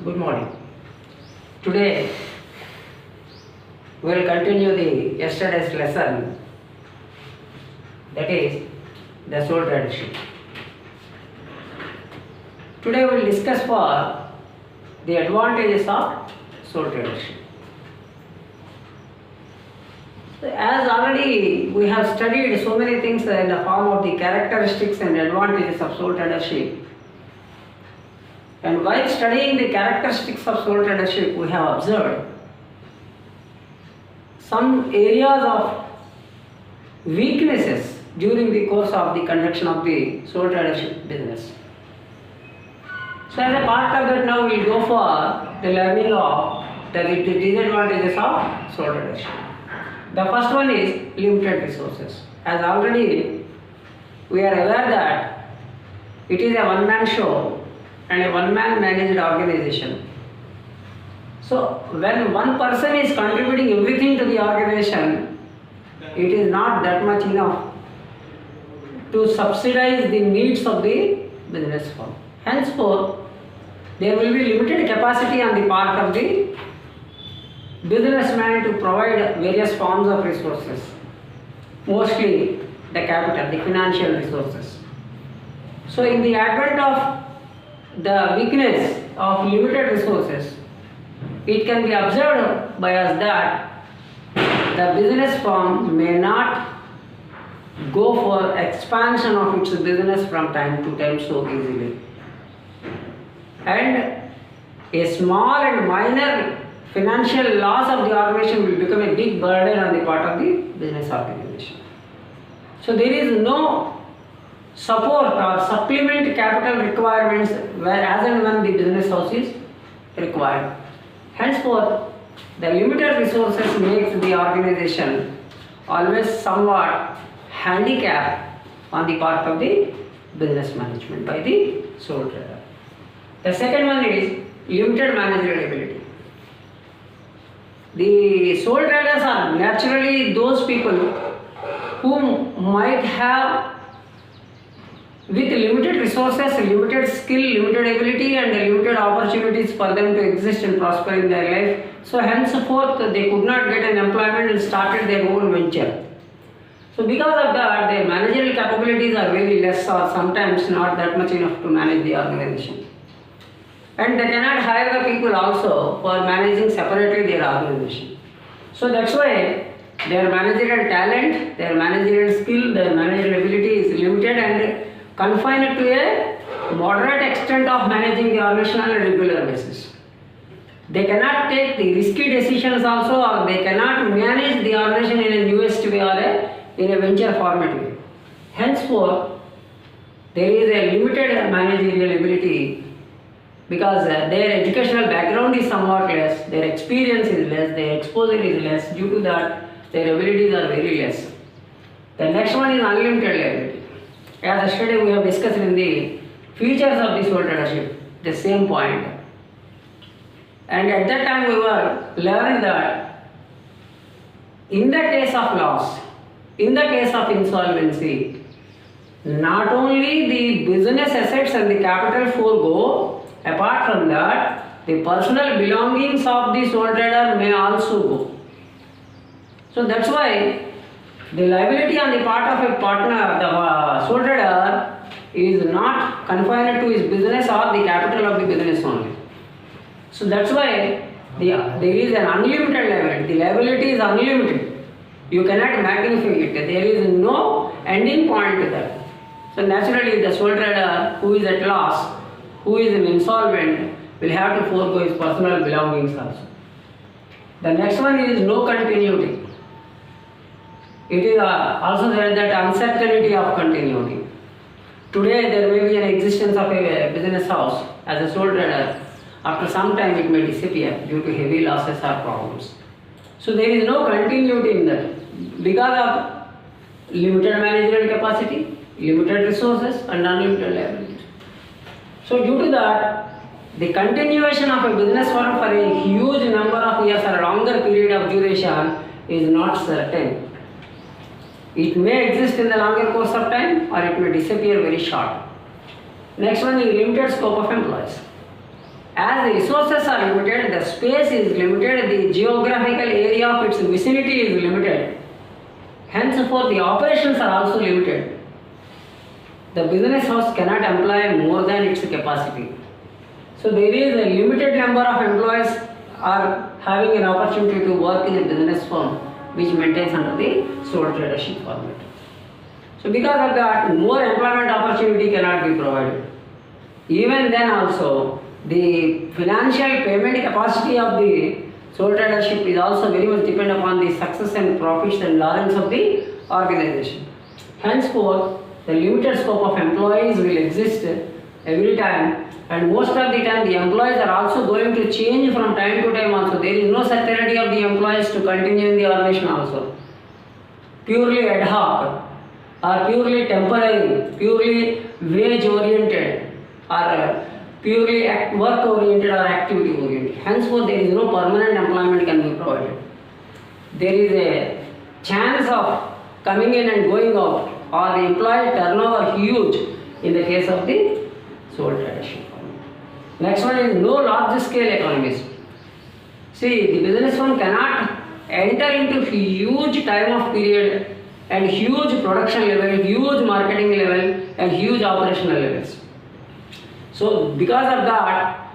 Good morning. Today we will continue the yesterday's lesson, that is the sole tradership. Today we will discuss for the advantages of sole tradership. As already we have studied so many things in the form of the characteristics and advantages of sole tradership. And while studying the characteristics of sole tradership, we have observed some areas of weaknesses during the course of the conduction of the sole tradership business. So as a part of that, now we will go for the learning of the disadvantages of sole tradership. The first one is limited resources. As already we are aware that it is a one-man show and a one-man managed organization. So when one person is contributing everything to the organization, it is not that much enough to subsidize the needs of the business firm. Henceforth, there will be limited capacity on the part of the businessman to provide various forms of resources, mostly the capital, the financial resources. So in the advent of the weakness of limited resources, it can be observed by us that the business firm may not go for expansion of its business from time to time so easily. And a small and minor financial loss of the organization will become a big burden on the part of the business organization. So there is no support or supplement capital requirements where as and when the business house is required. Henceforth, the limited resources makes the organization always somewhat handicapped on the part of the business management by the sole trader. The second one is limited managerial ability. The sole traders are naturally those people who might have, with limited resources, limited skill, limited ability and limited opportunities for them to exist and prosper in their life. So henceforth they could not get an employment and started their own venture. So because of that, their managerial capabilities are very less or sometimes not that much enough to manage the organization. And they cannot hire the people also for managing separately their organization. So that's why their managerial talent, their managerial skill, their managerial ability is limited and confined to a moderate extent of managing the organization on a regular basis. They cannot take the risky decisions also, or they cannot manage the organization in a newest way or in a venture format way. Henceforth, there is a limited managerial ability because their educational background is somewhat less, their experience is less, their exposure is less. Due to that, their abilities are very less. The next one is unlimited liability. As yesterday we have discussed in the features of the sole tradership, the same point. And at that time we were learning that in the case of loss, in the case of insolvency, not only the business assets and the capital forego, apart from that, the personal belongings of the sole trader may also go. So that's why the liability on the part of a partner, the sole trader, is not confined to his business or the capital of the business only. So that's why there is an unlimited liability. The liability is unlimited. You cannot magnify it. There is no ending point to that. So naturally, the sole trader who is at loss, who is an insolvent, will have to forego his personal belongings also. The next one is no continuity. It is also said that uncertainty of continuity. Today there may be an existence of a business house as a sole trader. After some time it may disappear due to heavy losses or problems. So there is no continuity in that because of limited managerial capacity, limited resources and unlimited liability. So due to that, the continuation of a business firm for a huge number of years or a longer period of duration is not certain. It may exist in the longer course of time or it may disappear very short. Next one is limited scope of employees. As the resources are limited, the space is limited, the geographical area of its vicinity is limited. Henceforth, the operations are also limited. The business house cannot employ more than its capacity. So there is a limited number of employees are having an opportunity to work in a business firm which maintains under the sole tradership format. So because of that, more employment opportunity cannot be provided. Even then also, the financial payment capacity of the sole tradership is also very much dependent upon the success and profits and losses of the organization. Henceforth, the limited scope of employees will exist every time, and most of the time the employees are also going to change from time to time also. There is no certainty of the employees to continue in the organization also. Purely ad hoc or purely temporary, purely wage oriented or purely work oriented or activity oriented. Henceforth, there is no permanent employment can be provided. There is a chance of coming in and going out, or the employee turnover huge in the case of the sole tradership. Next one is no large scale economies. See, the business firm cannot enter into huge time of period and huge production level, huge marketing level and huge operational levels. So because of that,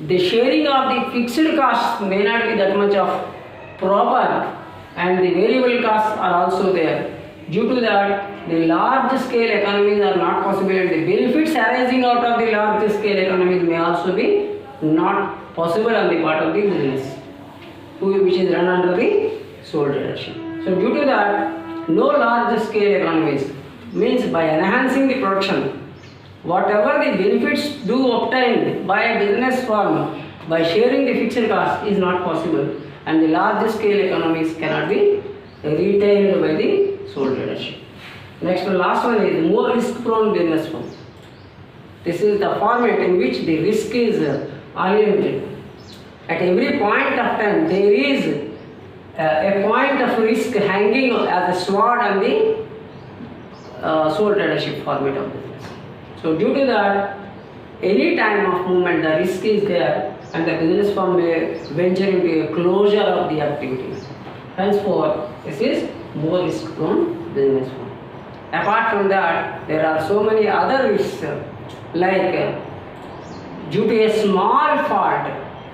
the sharing of the fixed costs may not be that much of proper, and the variable costs are also there. Due to that, the large scale economies are not possible, and the benefits arising out of the large scale economies may also be not possible on the part of the business, which is run under the sole tradership. So due to that, no large scale economies means by enhancing the production, whatever the benefits do obtained by a business firm by sharing the fixed cost is not possible, and the large scale economies cannot be retained by the sole tradership. Next one, last one is more risk prone business firm. This is the format in which the risk is unlimited. At every point of time there is a point of risk hanging as a sword on the sole tradership format of business. So due to that, any time of movement the risk is there, and the business firm may venture into a closure of the activity. Henceforth, this is more risk prone business firm. Apart from that, there are so many other risks, like due to a small fault,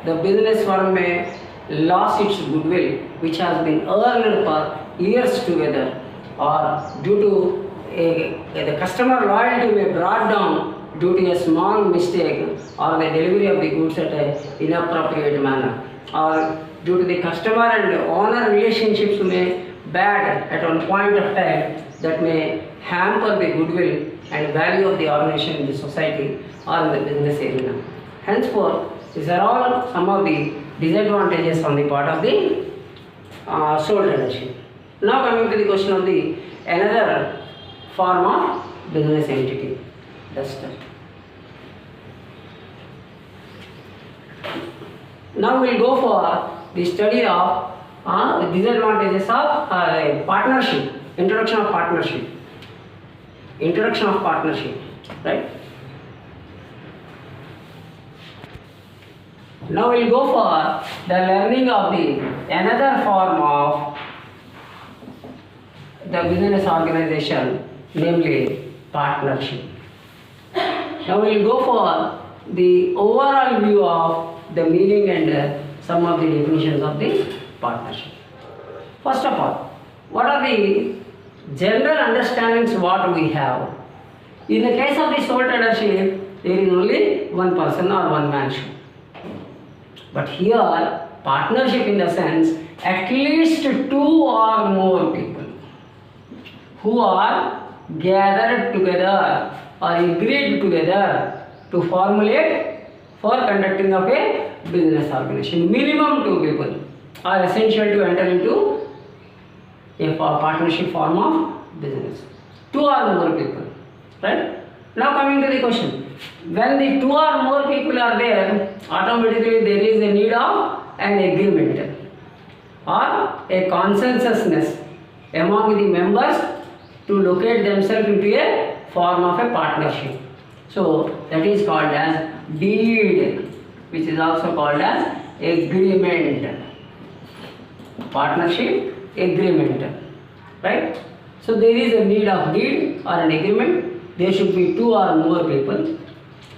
the business firm may lose its goodwill which has been earned for years together, or due to the customer loyalty may brought down due to a small mistake, or the delivery of the goods at an inappropriate manner, or due to the customer and owner relationships may bad at one point of time, that may hamper the goodwill and value of the organization in the society or in the business arena. Henceforth, these are all some of the disadvantages on the part of the sole tradership. Now coming to the question of the another form of business entity, duster. Now we will go for the study of the disadvantages of partnership, introduction of partnership, right? Now we will go for the learning of the another form of the business organization, namely partnership. Now we will go for the overall view of the meaning and some of the definitions of the partnership. First of all, what are the general understandings what we have? In the case of the sole tradership, there is only one person or one man show. But here, partnership in the sense, at least two or more people who are gathered together or agreed together to formulate for conducting of a business organization. Minimum two people are essential to enter into a partnership form of business. Two or more people, right? Now coming to the question. When the two or more people are there, automatically there is a need of an agreement or a consensusness among the members to locate themselves into a form of a partnership. So that is called as deed which is also called as agreement. Partnership agreement, right? So there is a need of deed or an agreement. There should be two or more people,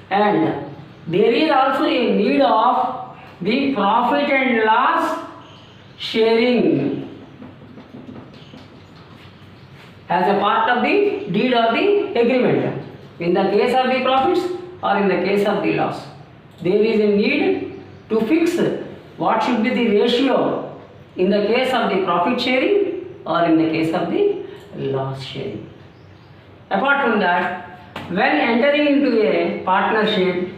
and there is also a need of the profit and loss sharing as a part of the deed or the agreement. In the case of the profits or in the case of the loss, there is a need to fix what should be the ratio in the case of the profit sharing or in the case of the loss sharing. Apart from that, when entering into a partnership,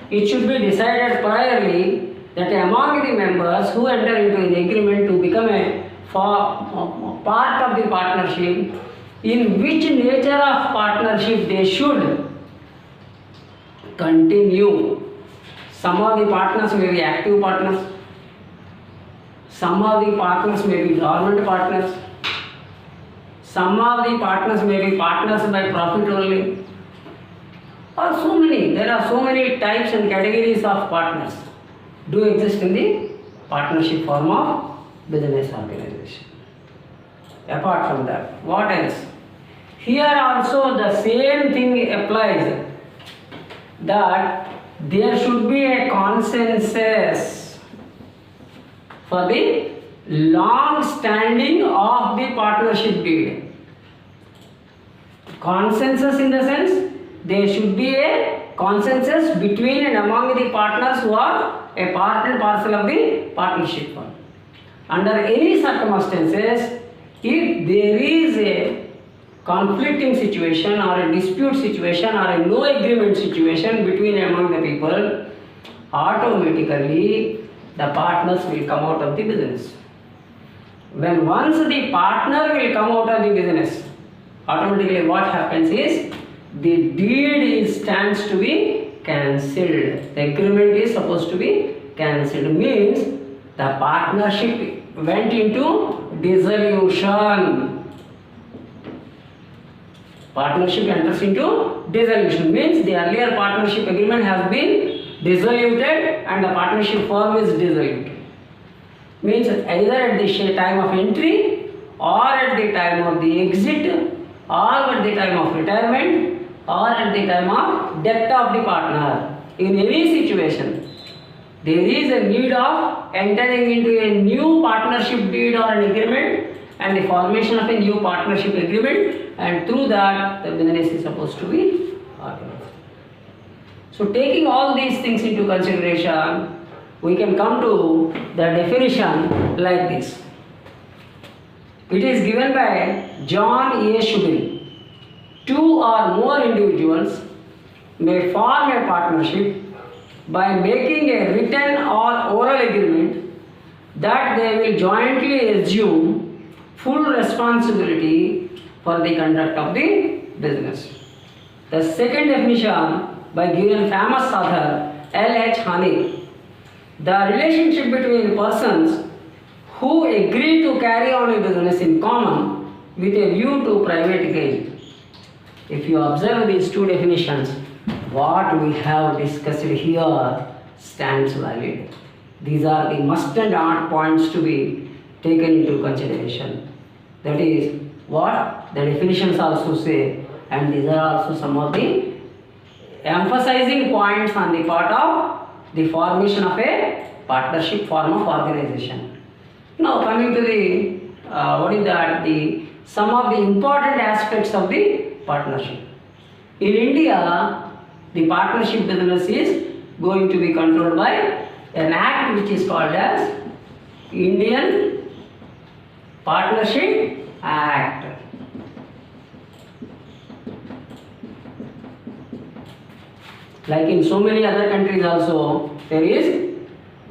it should be decided priorly that among the members who enter into an agreement to become a part of the partnership, in which nature of partnership they should continue. Some of the partners may be active partners, some of the partners may be dormant partners, some of the partners may be partners by profit only, or so many. There are so many types and categories of partners do exist in the partnership form of business organization. Apart from that, what else? Here also the same thing applies, that there should be a consensus for the long standing of the partnership deed. Consensus in the sense, there should be a consensus between and among the partners who are a part and parcel of the partnership firm. Under any circumstances, if there is a conflicting situation or a dispute situation or a no agreement situation between among the people, automatically the partners will come out of the business. When once the partner will come out of the business, automatically what happens is the deed stands to be cancelled. The agreement is supposed to be cancelled, means the partnership went into dissolution. Partnership enters into dissolution, means the earlier partnership agreement has been dissoluted and the partnership firm is dissolved. Means either at the time of entry or at the time of the exit or at the time of retirement or at the time of death of the partner. In any situation, there is a need of entering into a new partnership deed or an agreement and the formation of a new partnership agreement, and through that the business is supposed to be organized. So taking all these things into consideration, we can come to the definition like this. It is given by John A. Shubin. Two or more individuals may form a partnership by making a written or oral agreement that they will jointly assume full responsibility for the conduct of the business. The second definition by given famous author L.H. Hanek. The relationship between persons who agree to carry on a business in common with a view to private gain. If you observe these two definitions, what we have discussed here stands valid. These are the must and ought points to be taken into consideration. That is what the definitions also say, and these are also some of the emphasizing points on the part of the formation of a partnership form of organization. Now coming to the some of the important aspects of the partnership. In India, the partnership business is going to be controlled by an act which is called as Indian Partnership Act. Like in so many other countries also, there is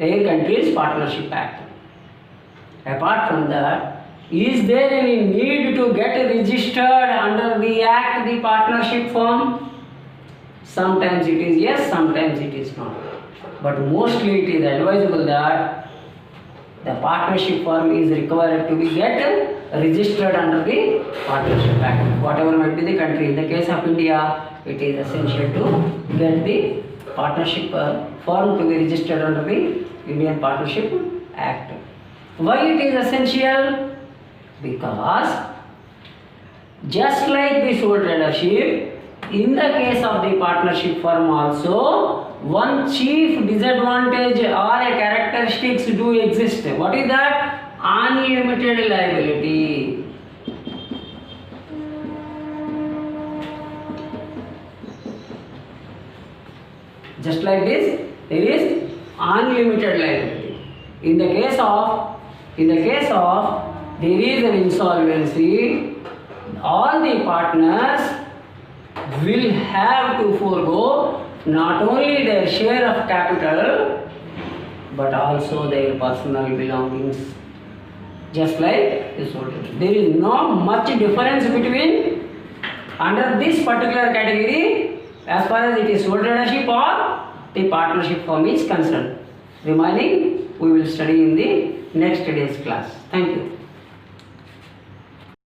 a country's Partnership Act. Apart from that, is there any need to get registered under the Act, the partnership firm? Sometimes it is yes, sometimes it is not. But mostly it is advisable that the partnership firm is required to be get registered under the Partnership Act. Whatever might be the country. In the case of India, it is essential to get the partnership firm to be registered under the Indian Partnership Act. Why it is essential? Because just like the sole tradership, in the case of the partnership firm also, one chief disadvantage or a characteristics do exist. What is that? Unlimited liability. Just like this, there is unlimited liability. In the case of there is an insolvency, all the partners will have to forego not only their share of capital but also their personal belongings. Just like this one. There is not much difference between under this particular category as far as it is sole tradership or the partnership firm is concerned. Remaining we will study in the next day's class. Thank you.